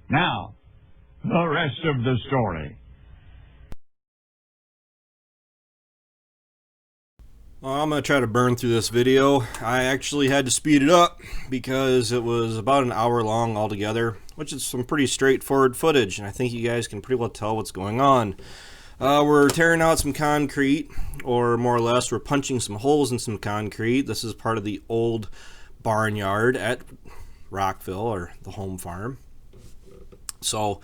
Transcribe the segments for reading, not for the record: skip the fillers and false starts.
Now, the rest of the story. Well, I'm going to try to burn through this video. I actually had to speed it up because it was about an hour long altogether, which is some pretty straightforward footage, and I think you guys can pretty well tell what's going on. We're tearing out some concrete, or more or less we're punching some holes in some concrete. This is part of the old barnyard at Rockville, or the home farm. So,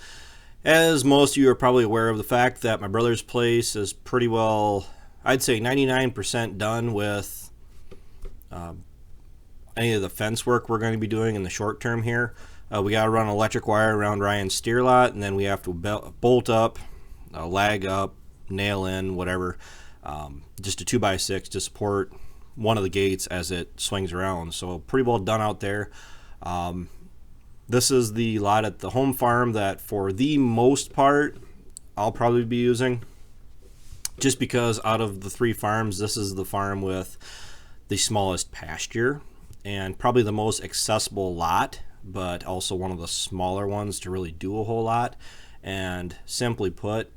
as most of you are probably aware of, the fact that my brother's place is pretty well, I'd say 99% done with any of the fence work we're going to be doing in the short term here. We got to run electric wire around Ryan's steer lot, and then we have to bolt up, lag up, nail in, whatever, just a 2x6 to support one of the gates as it swings around. So pretty well done out there. This is the lot at the home farm that for the most part I'll probably be using, just because out of the 3 farms, this is the farm with the smallest pasture and probably the most accessible lot, but also one of the smaller ones to really do a whole lot. And simply put,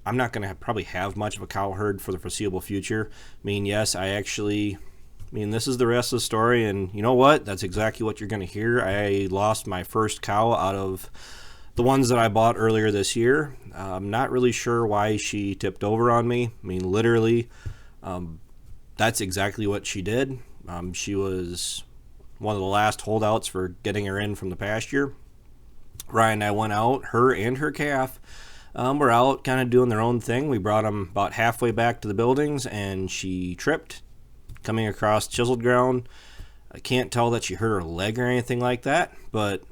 I'm not going to probably have much of a cow herd for the foreseeable future. I mean, yes, this is the rest of the story, and you know what? That's exactly what you're going to hear. I lost my first cow out of the ones that I bought earlier this year. I'm not really sure why she tipped over on me. I mean, literally, that's exactly what she did. She was one of the last holdouts for getting her in from the pasture. Ryan and I went out, her and her calf. Were out kind of doing their own thing. We brought them about halfway back to the buildings, and she tripped coming across chiseled ground. I can't tell that she hurt her leg or anything like that, but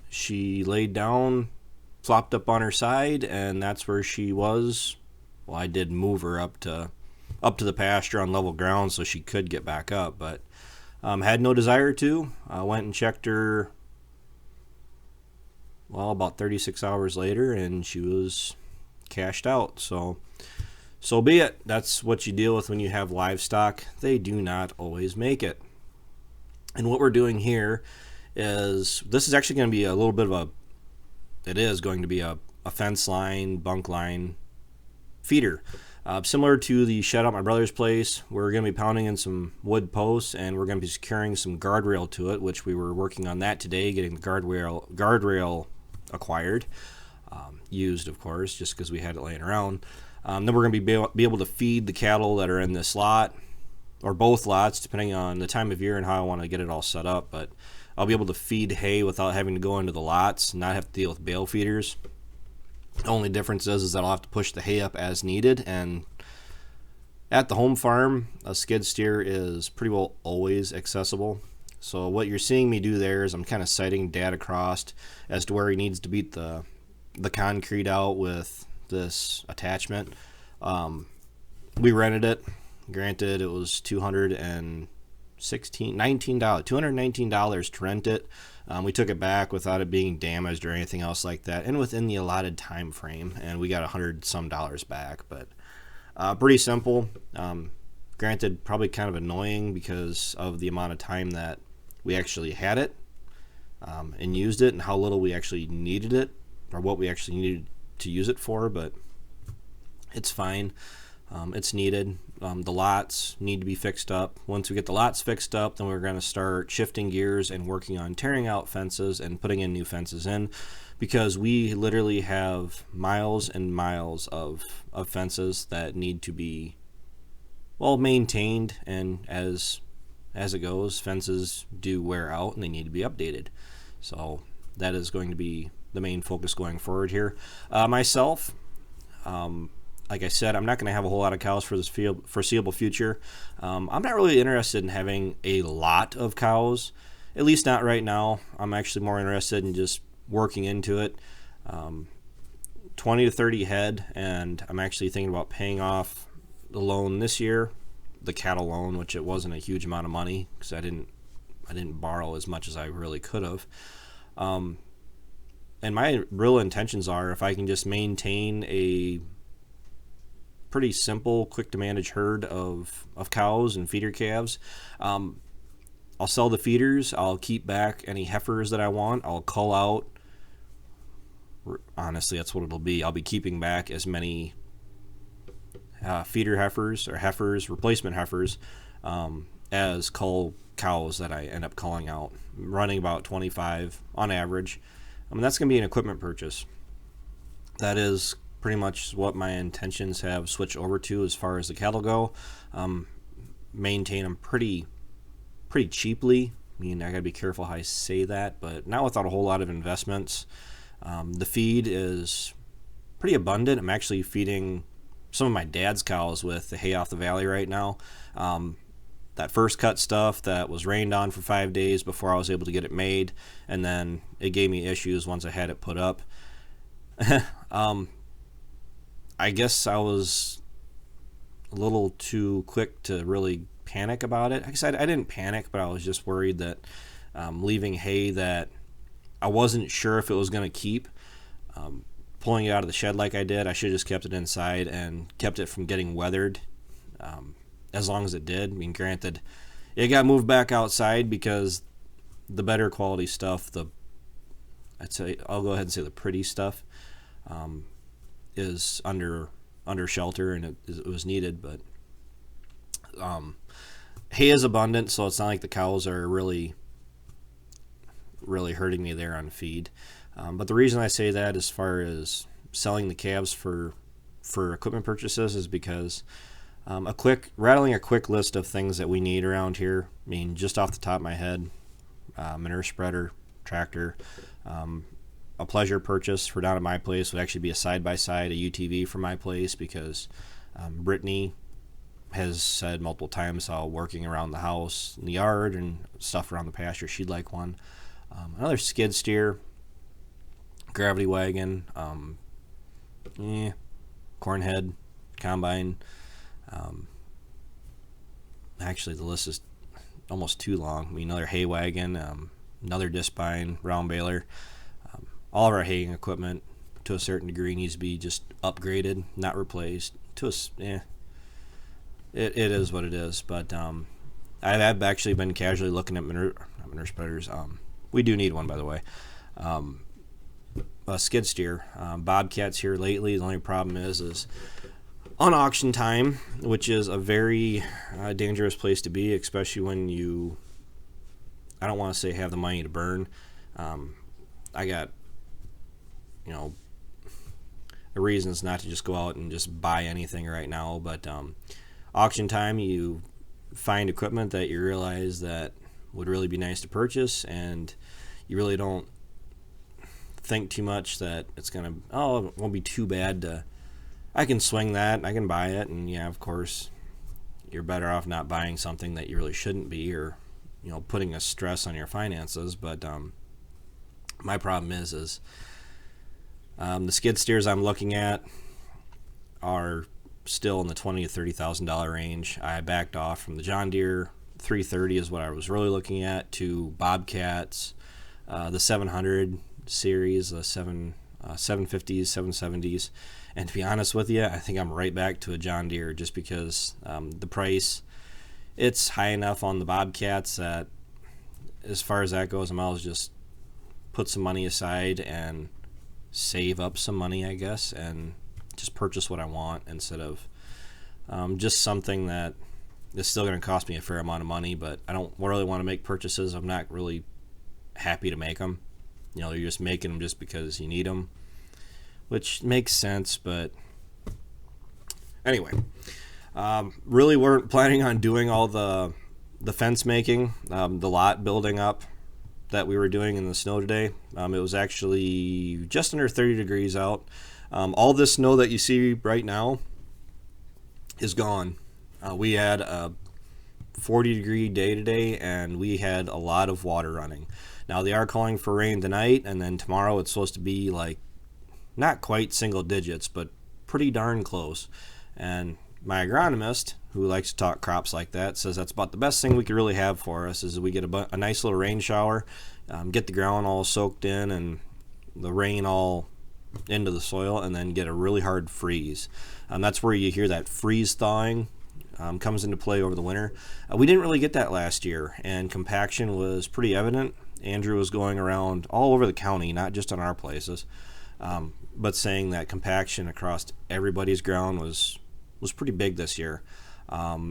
she laid down, flopped up on her side, and that's where she was. Well, I did move her up to the pasture on level ground so she could get back up, but had no desire to. I went and checked her, well, about 36 hours later, and she was cashed out. So be it. That's what you deal with when you have livestock. They do not always make it. And what we're doing here is, this is actually going to be a little bit of a fence line, bunk line feeder. Similar to the shed at my brother's place, we're going to be pounding in some wood posts, and we're going to be securing some guardrail to it, which we were working on that today, getting the guardrail acquired, used of course, just because we had it laying around. Then we're going to be able to feed the cattle that are in this lot, or both lots, depending on the time of year and how I want to get it all set up. But I'll be able to feed hay without having to go into the lots, and not have to deal with bale feeders. The only difference is that I'll have to push the hay up as needed, and at the home farm, a skid steer is pretty well always accessible. So what you're seeing me do there is I'm kind of sighting Dad across as to where he needs to beat the concrete out with this attachment. We rented it. Granted, it was $219 to rent it. We took it back without it being damaged or anything else like that, and within the allotted time frame, and we got $100 some back. But pretty simple. Granted, probably kind of annoying because of the amount of time that we actually had it and used it, and how little we actually needed it, or what we actually needed to use it for. But it's fine. It's needed. The lots need to be fixed up. Once we get the lots fixed up, then we're going to start shifting gears and working on tearing out fences and putting in new fences in, because we literally have miles and miles of fences that need to be well maintained, and as it goes, fences do wear out and they need to be updated. So that is going to be the main focus going forward here. Myself, like I said, I'm not going to have a whole lot of cows for this foreseeable future. I'm not really interested in having a lot of cows, at least not right now. I'm actually more interested in just working into it. 20 to 30 head, and I'm actually thinking about paying off the loan this year, the cattle loan, which it wasn't a huge amount of money because I didn't borrow as much as I really could have. And my real intentions are, if I can just maintain a pretty simple, quick to manage herd of cows and feeder calves, I'll sell the feeders. I'll keep back any heifers that I want. I'll cull out honestly, that's what it'll be. I'll be keeping back as many feeder heifers or replacement heifers, as cull cows that I end up culling out. I'm running about 25 on average. I mean, that's going to be an equipment purchase. That is pretty much what my intentions have switched over to as far as the cattle go. Maintain them pretty cheaply. I mean, I got to be careful how I say that, but not without a whole lot of investments. The feed is pretty abundant. I'm actually feeding some of my dad's cows with the hay off the valley right now. That first cut stuff that was rained on for 5 days before I was able to get it made, and then it gave me issues once I had it put up. I guess I was a little too quick to really panic about it. I guess I didn't panic, but I was just worried that leaving hay that I wasn't sure if it was going to keep, pulling it out of the shed like I did, I should have just kept it inside and kept it from getting weathered as long as it did. I mean, granted, it got moved back outside because the better quality stuff, I'll go ahead and say the pretty stuff, is under shelter, and it was needed. But hay is abundant, so it's not like the cows are really hurting me there on feed. But the reason I say that as far as selling the calves for equipment purchases is because rattling a quick list of things that we need around here. I mean, just off the top of my head, manure spreader, tractor, a pleasure purchase for down at my place would actually be a side-by-side, a UTV from my place, because Brittany has said multiple times how working around the house, in the yard, and stuff around the pasture, she'd like one. Another skid steer, gravity wagon, corn head, combine. Actually, the list is almost too long. I mean, another hay wagon, another disc bine, round baler. All of our haying equipment, to a certain degree, needs to be just upgraded, not replaced. It is what it is. But I've actually been casually looking at manure spreaders. We do need one, by the way. A skid steer. Bobcats here lately. The only problem is on auction time, which is a very dangerous place to be, especially when I don't want to say have the money to burn. I got, reasons not to just go out and just buy anything right now, but auction time, you find equipment that you realize that would really be nice to purchase, and you really don't think too much that it won't be too bad I can swing that, I can buy it, and yeah, of course, you're better off not buying something that you really shouldn't be, or putting a stress on your finances. But my problem is the skid steers I'm looking at are still in the $20,000 to $30,000 range. I backed off from the John Deere 330 is what I was really looking at, to Bobcats, the 700 series, the 750s, 770s. And to be honest with you, I think I'm right back to a John Deere, just because the price, it's high enough on the Bobcats that as far as that goes, I might as well just put some money aside and save up some money, I guess, and just purchase what I want instead of just something that is still going to cost me a fair amount of money, but I don't really want to make purchases. I'm not really happy to make them. You're just making them just because you need them, which makes sense. But anyway, really weren't planning on doing all the fence making, the lot building up that we were doing in the snow today. It was actually just under 30 degrees out. All this snow that you see right now is gone. We had a 40-degree day today, and we had a lot of water running. Now, they are calling for rain tonight, and then tomorrow it's supposed to be like not quite single digits, but pretty darn close. And my agronomist, who likes to talk crops like that, says that's about the best thing we could really have for us, is we get a nice little rain shower, get the ground all soaked in and the rain all into the soil, and then get a really hard freeze. That's where you hear that freeze thawing comes into play over the winter. We didn't really get that last year, and compaction was pretty evident. Andrew was going around all over the county, not just on our places, but saying that compaction across everybody's ground was pretty big this year.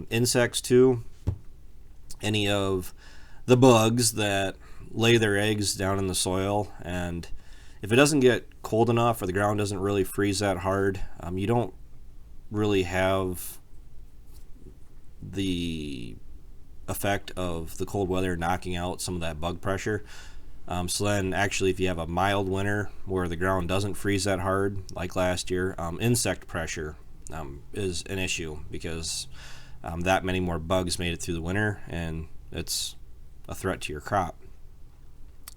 Insects too. Any of the bugs that lay their eggs down in the soil, and if it doesn't get cold enough or the ground doesn't really freeze that hard, you don't really have the effect of the cold weather knocking out some of that bug pressure. So then actually, if you have a mild winter where the ground doesn't freeze that hard like last year, insect pressure is an issue, because that many more bugs made it through the winter, and it's a threat to your crop.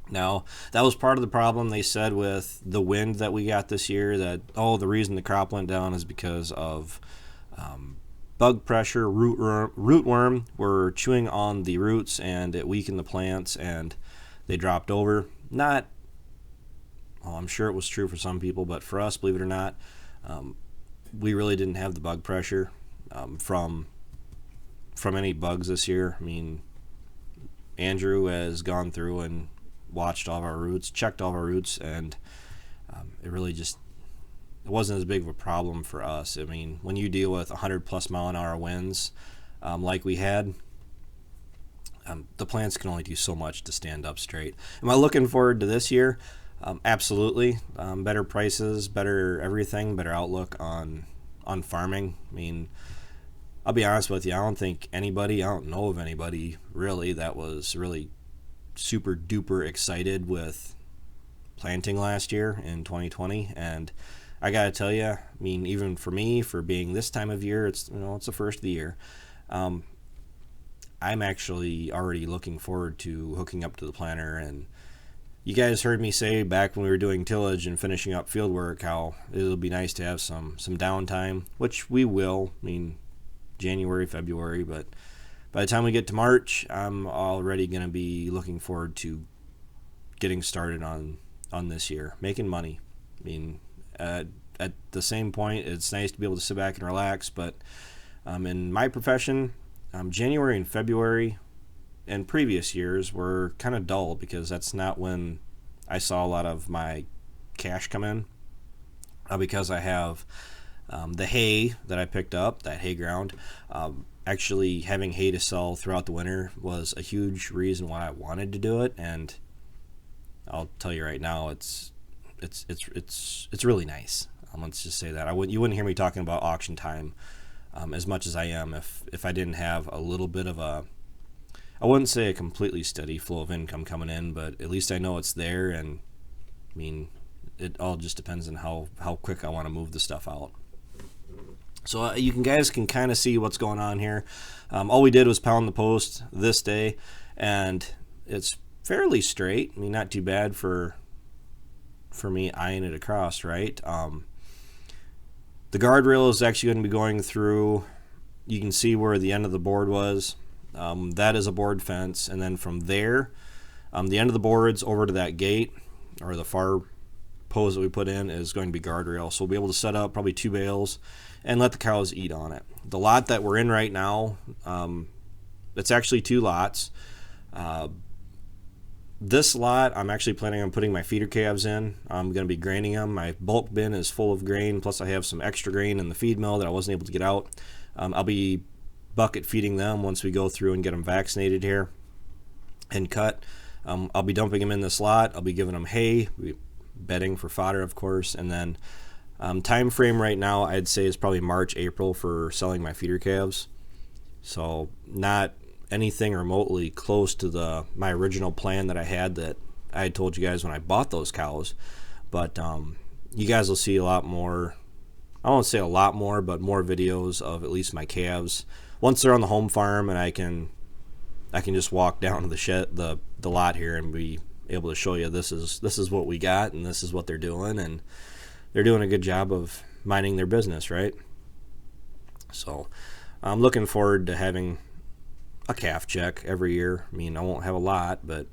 Now, that was part of the problem, they said, with the wind that we got this year, that, the reason the crop went down is because of bug pressure. Rootworm were chewing on the roots, and it weakened the plants, and they dropped over. I'm sure it was true for some people, but for us, believe it or not, we really didn't have the bug pressure from any bugs this year. I mean, Andrew has gone through and watched all of our roots, checked all of our roots, and it really just, it wasn't as big of a problem for us. I mean, when you deal with 100+ mile-an-hour winds like we had, the plants can only do so much to stand up straight. Am I looking forward to this year? Absolutely. Better prices, better everything, better outlook on farming. I mean, I'll be honest with you, I don't know of anybody really that was really super duper excited with planting last year in 2020. And I gotta tell you, I mean, even for me, for being this time of year, it's the first of the year, I'm actually already looking forward to hooking up to the planter. And you guys heard me say back when we were doing tillage and finishing up field work how it'll be nice to have some downtime, which we will. I mean, January, February, but by the time we get to March, I'm already going to be looking forward to getting started on this year, making money. I mean, at the same point, it's nice to be able to sit back and relax, but in my profession, January and February and previous years were kind of dull, because that's not when I saw a lot of my cash come in, because I have the hay that I picked up, that hay ground. Actually having hay to sell throughout the winter was a huge reason why I wanted to do it, and I'll tell you right now, it's really nice. Let's just say that you wouldn't hear me talking about auction time as much as I am if I didn't have a little bit of I wouldn't say a completely steady flow of income coming in, but at least I know it's there. And I mean, it all just depends on how quick I want to move the stuff out. So you guys can kind of see what's going on here. All we did was pound the post this day, and it's fairly straight. I mean, not too bad for me eyeing it across, right? The guardrail is actually going to be going through. You can see where the end of the board was. That is a board fence, and then from there, the end of the boards over to that gate, or the far post that we put in, is going to be guardrail. So we'll be able to set up probably 2 bales and let the cows eat on it. The lot that we're in right now, it's actually 2 lots. This lot, I'm actually planning on putting my feeder calves in. I'm going to be graining them. My bulk bin is full of grain, plus I have some extra grain in the feed mill that I wasn't able to get out. I'll be bucket feeding them once we go through and get them vaccinated here and cut. I'll be dumping them in this lot. I'll be giving them hay, bedding for fodder, of course, and then time frame right now, I'd say, is probably March, April for selling my feeder calves. So not anything remotely close to my original plan that I had told you guys when I bought those cows. But you guys will see a lot more. I won't say a lot more, but more videos of at least my calves once they're on the home farm, and I can just walk down to the shed, the lot here, and be able to show you this is what we got, and this is what they're doing, and they're doing a good job of minding their business, right? So I'm looking forward to having a calf check every year. I mean, I won't have a lot, but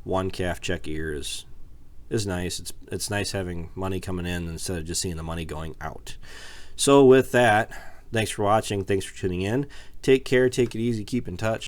1 calf check a year is nice. It's nice having money coming in instead of just seeing the money going out. So with that, thanks for watching. Thanks for tuning in. Take care. Take it easy. Keep in touch.